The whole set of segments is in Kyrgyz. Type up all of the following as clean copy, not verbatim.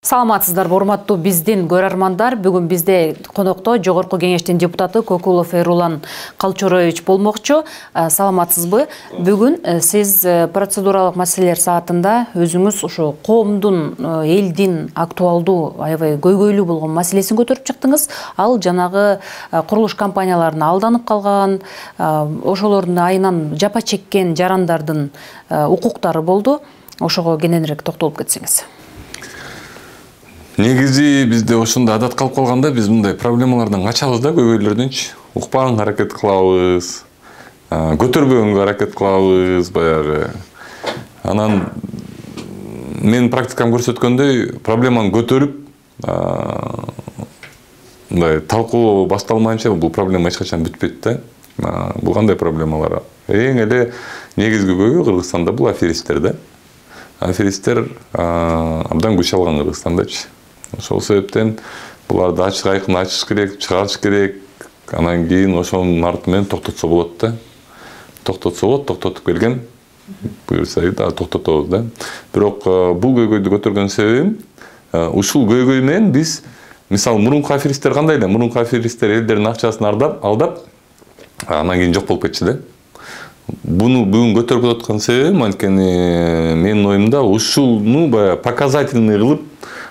Саламатсыздарбы, урматтуу биздин көрөрмандар. Бүгүн бизде конокто Жогорку Кеңештин депутаты Кокулов Эрулан Калчорович болмокчу. Саламатсызбы? Бүгүн сиз процедуралык маселелер саатында өзүңүз ушу коомдун, элдин актуалдуу, аябай көйгөйлүү болгон маселесин көтөрүп чыктыңыз. Ал жанагы курулуш компанияларына алданып калган, ошолордун айынан жапа чеккен жарандардын укуктары болду. Ошого кененирээк токтолуп кетсеңиз. Негизи бизде ошондой адат калып калганда биз мындай проблемалардан качабыз да, көйгөйлөрдөнчү. Укпаганга аракет кылабыз, көтөрбөгөнгө аракет кылабыз баягы. Анан мен практикам көрсөткөндөй проблеманы көтөрүп, мындай талкуулоо башталмайынча бул проблема эч качан бүтпөйт да. Бул кандай проблемалар? Эң эле негизги көйгөй Кыргызстанда бул аферисттер да. Аферисттер абдан күч алган Кыргызстандачы. Ошол себептен буларды ачык айкын ачыш керек, чыгарыш керек. Анан кийин ошонун арты менен токтотсо болот да. Токтотсо болот, токтотуп келген. Буюрса да токтотобуз да. Бирок бул көйгөйдү көтөргөн себебим ушул көйгөй менен биз мисалы мурунку аферисттер кандай эле? Мурунку аферисттер элдердин акчасын алдап, анан кийин жок болуп кетчү да. Буну бүгүн көтөрүп аткан себебим анткени менин оюмда ушуну баягы показательный кылып,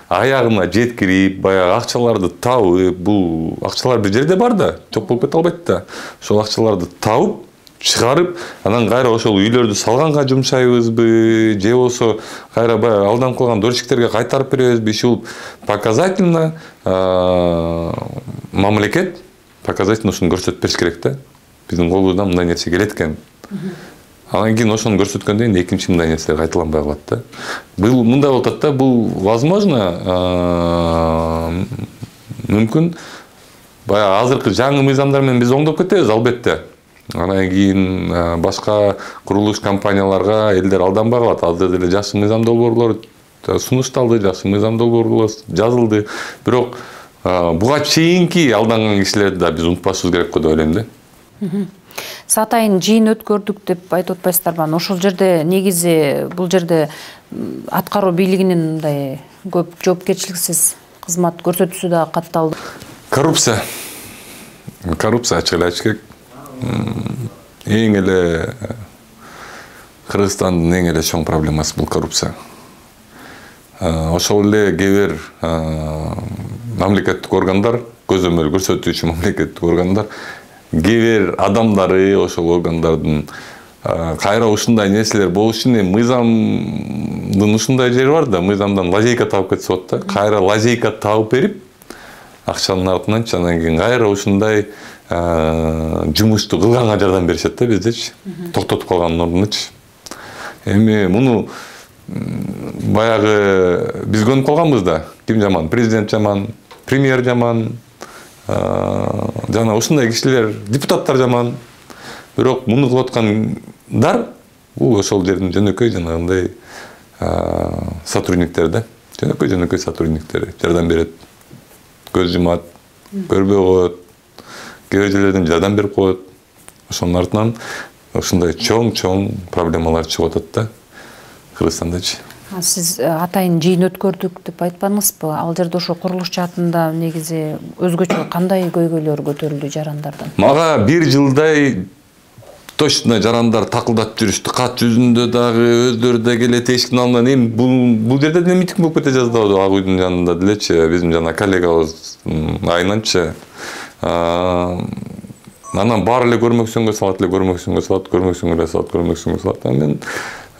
аягына жеткирип, баягы акчаларды табып, бул акчалар бир жерде бар да, жок болуп кете албайт да. Ошол акчаларды табып, чыгарып, анан кайра ошол үйлөрдү салганга жумшайбызбы, же болсо кайра баягы алданып калган дольщиктерге кайтарып беребизби, ушул показательно мамлекет показательно ушуну көрсөтүп бериш керек да. Биздин колубуздан мындай нерсе келет экен. Анан кийин ошону көрсөткөндөн кийин экинчи мындай нерсе кайталанбай калат да. Бул мындай болуп атат да, бул возможно мүмкүн баягы азыркы жаңы мыйзамдар менен биз оңдоп кетебиз албетте. Анан кийин башка курулуш компанияларга элдер алданбай калат. Азыр деле жакшы мыйзам долбоорлор сунушталды, жакшы мыйзам долбоорлор жазылды. Бирок буга чейинки алданган кишилерди да биз унутпашыбыз керек го деп ойлойм да. Сатайын жыйын өткөрдүк деп айтып атпайсыздарбы? Ошол жерде негизи бул жерде аткаруу бийлигинин мындай көп жоопкерчиликсиз кызмат көрсөтүүсү да катталды. Коррупция ачык эле айтыш керек. Эң эле Кыргызстандын эң эле чоң проблемасы бул коррупция. Ошол эле кээ бир мамлекеттик органдар, көзөмөл көрсөтүүчү мамлекеттик органдар, кээ бир адамдары ошол органдардын кайра ушундай нерселер болуш үчүн мыйзамдын ушундай жери бар да, мыйзамдан лазейка табып кетсе болот да. Кайра лазейка табып берип, акчанын артынан анан кийин кайра ушундай жумушту кылганга жардам беришет да биздечи. Токтотуп калгандын ордунучу. Эми муну баягы биз көнүп калганбыз да. Ким жаман? Президент жаман, премьер жаман, жана ушундай кишилер, депутаттар жаман. Бирок муну кылып аткандар бул ошол жердин жөнөкөй жанагындай сотрудниктер да. Жөнөкөй сотрудниктер жардам берет. Көз жумат, көрбөй коет. Кээ бир жерлерден жардам берип коет. Ошонун артынан ушундай чоң проблемалар чыгып атат да Кыргызстандачы. Сиз атайын жыйын өткөрдүк деп айтпадыңызбы? Ал жерде ошо курулуш жаатында негизи өзгөчө кандай көйгөйлөр көтөрүлдү жарандардан? Мага бир жылдай точно жарандар такылдап жүрүштү. Кат жүзүндө дагы өздөрү да келет эшиктин алдынан. Эми бул жерде деле митинг болуп кете жаздабы Ак үйдүн жанында делечи, биздин жана коллегабыз айнанчы. Анан баары эле көрмөксөнгө салат.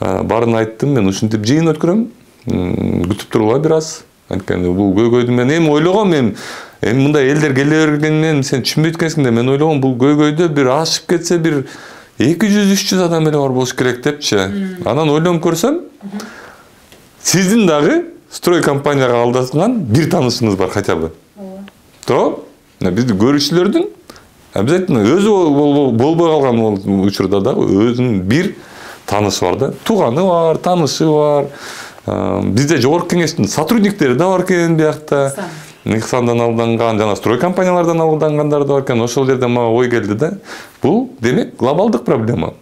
Мен барын айттым, мен ушинтип жыйын өткөрөм. Күтүп тургула бир аз. Анткени бул көйгөйдү мен эми ойлогом, эми мындай элдер келе бергенинен сен түшүнбөйт экенсиң да, мен ойлогом бул көйгөйдө бир ашып кетсе бир 200-300 адам эле бар болуш керек депчи. Анан ойлонуп көрсөм, сиздин дагы строй компанияга алдасган бир таанышыңыз бар хотя бы. Тоо? Бизди көрүүчүлөрдүн обязательно өзү болбой калган учурда дагы өзүнүн бир таанышы бар да. Тууганы бар, таанышы бар. Бизде Жогорку Кеңештин сотрудниктери да бар экен биякта. Ихсандан алданган, жана строй компаниялардан алдангандар да бар экен. Ошол жерде мага ой келди да. Бул демек глобалдык проблема.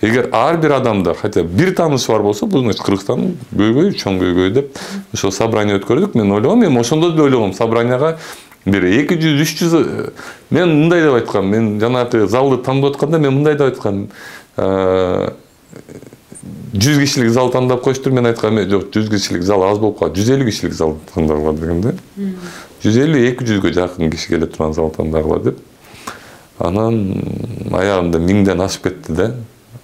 Эгер ар бир адамда хотя бир таанышы бар болсо, бул Кыргызстандын көйгөйү, чоң көйгөй деп ошол собрание өткөрдүк. Мен ойлогом, эми ошондо да ойлогом, собранияга бир 200-300 мен мындай деп айткам. Мен жанагы залды тандап атканда мен мындай деп айткам. 100 кишилик зал тандап коюштур, мен айткам, жок, 100 кишилик зал аз болуп калат, 150 кишилик зал тандагыла дегенде. 150-200 жакын киши келе турган зал тандагыла деп. Анан аягында 1000ден ашып кетти да.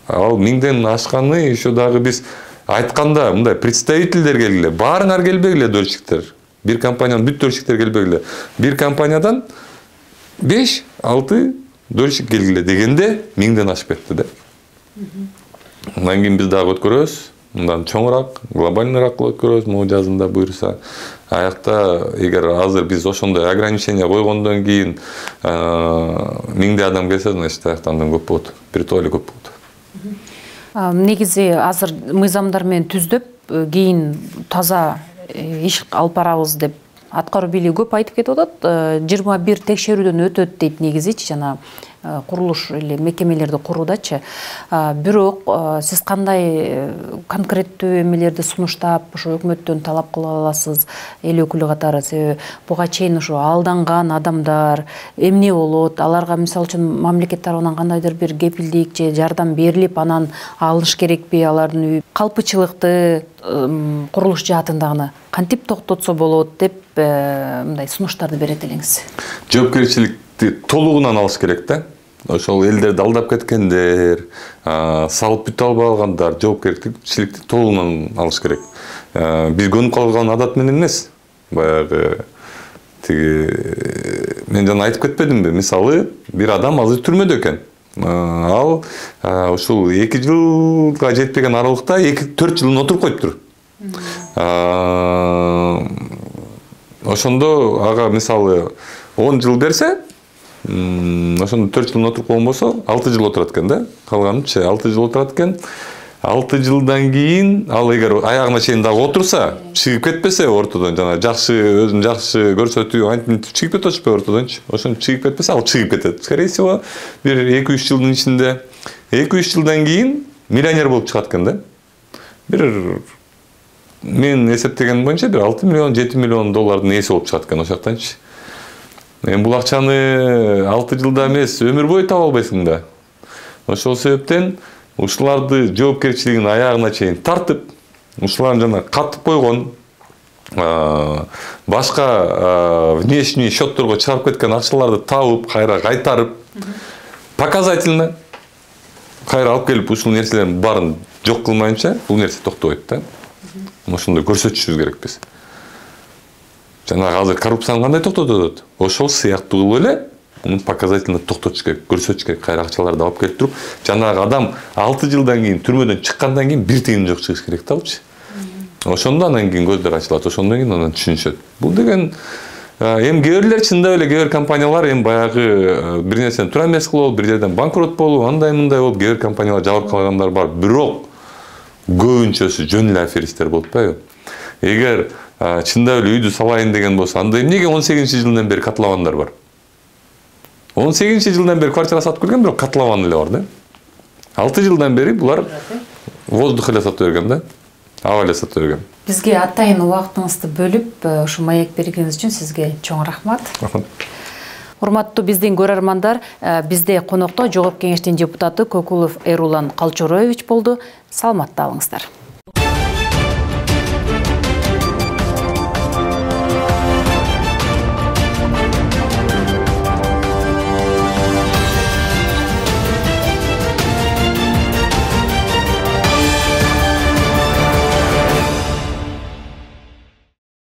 Ал 1000ден ашканы еще дагы биз айтканда мындай представительдер келгиле, баарыңар келбегиле дольщиктер. Бир компаниянын бүт дольщиктер келбегиле. Бир компаниядан 5-6 дольщик келгиле дегенде 1000ден ашып кетти да. Андан кийин биз дагы өткөрөбүз. Мындан чоңураак, глобальныйраак өткөрөбүз, могу жазында буйруса. Аякта эгер азыр биз ошондой ограничение койгондон кийин 1000 адам келсе, значит аяктан көп болот. Биртуале көп болот. Негизи азыр мыйзамдар менен түздөп, кийин таза иш алып барабыз деп аткаруу бийлиги көп айтып кетип атат. 21 текшерүүдөн өтөт дейт негизичи, жана курулуш эле мекемелерди куруудачы. Бирок сиз кандай конкреттүү эмелерди сунуштап, ошо өкмөттөн талап кыла аласыз эл өкүлү катары? Себеби буга чейин ошо алданган адамдар эмне болот? Аларга мисалы үчүн мамлекет тарабынан кандайдыр бир кепилдик же жардам берилип, анан алыш керекпи? Алардын калпычылыкты курулуш жаатындагы кантип токтотсо болот деп мындай сунуштарды берет элеңиз. Жоопкерчиликти толугунан алыш керек да. Ошол элдерди алдап кеткендер, салып бүтө албагандар жоопкерчиликти толугунан алыш керек. Биз көнүп калган адат менен эмес. Баягы мен жана айтып кетпедимби? Мисалы, бир адам азыр түрмөдө экен. Ал ушул 2 жылга жетпеген аралыкта 4 жылын отуруп коюптур. Ошондо ага мисалы 10 жыл берсе, ошондо 4 жылын отуруп койгон болсо, 6 жыл отурат экен да. Калганычы 6 жыл отурат экен. 6 жылдан кийин ал эгер аягына чейин дагы отурса, чыгып кетпесе ортодон, жана жакшы өзүн жакшы көрсөтүү антип чыгып кетөчпү ортодончу. Ошону чыгып кетпесе, ал чыгып кетет. Скорее всего, бир 2-3 жылдын ичинде 2-3 жылдан кийин миллионер болуп чыгат экен да. Бир мен эсептеген боюнча бир 6 миллион, 7 миллион доллардын ээси болуп чыгат экен ошоктанчы. Эми бул акчаны 6 жылда эмес, өмүр бою таба албайсың да. Ошол себептен ушуларды жоопкерчилигин аягына чейин тартып, ушуларын жана катып койгон, башка внешний счетторго чыгарып кеткен акчаларды табып, кайра кайтарып, показательно кайра алып келип ушул нерселердин баарын жок кылмайынча бул нерсе токтобойт да. Ошондой көрсөтүшүбүз керек биз. Жана азыр коррупцияны кандай токтотот? Ошол сыяктуу кылып эле муну показательно токтотуш керек, көрсөтүш керек, кайра акчаларды алып келип туруп, жанагы адам 6 жылдан кийин түрмөдөн чыккандан кийин бир тиын жок чыгыш керек дагычы. Ошондо анан кийин көздөр ачылат, ошондон кийин анан түшүнүшөт. Бул деген эми кээ бирлер чындап эле кээ бир компаниялар эми баягы бир нерсени туура эмес кылып, бир жерден банкрот болуп, андай мындай болуп, кээ бир компаниялар жабырып калгандар бар. Бирок көбүнчөсү жөн эле аферисттер болуп атпайбы? Эгер чындап эле үйдү салайын деген болсо, анда эмнеге 18-жылдан бери катлабандар бар? 18-жылдан бери квартира сатып келген, бирок катлабан эле бар да. 6 жылдан бери булар воздух эле сатып берген да. Аба эле сатып берген. Бизге атайын убактыңызды бөлүп, ушу маек бергениңиз үчүн сизге чоң рахмат. Урматтуу биздин көрөрмандар, бизде конокто Жогорку Кеңештин депутаты Көкулов Эрулан Калчороевич болду. Саламатта алыңыздар.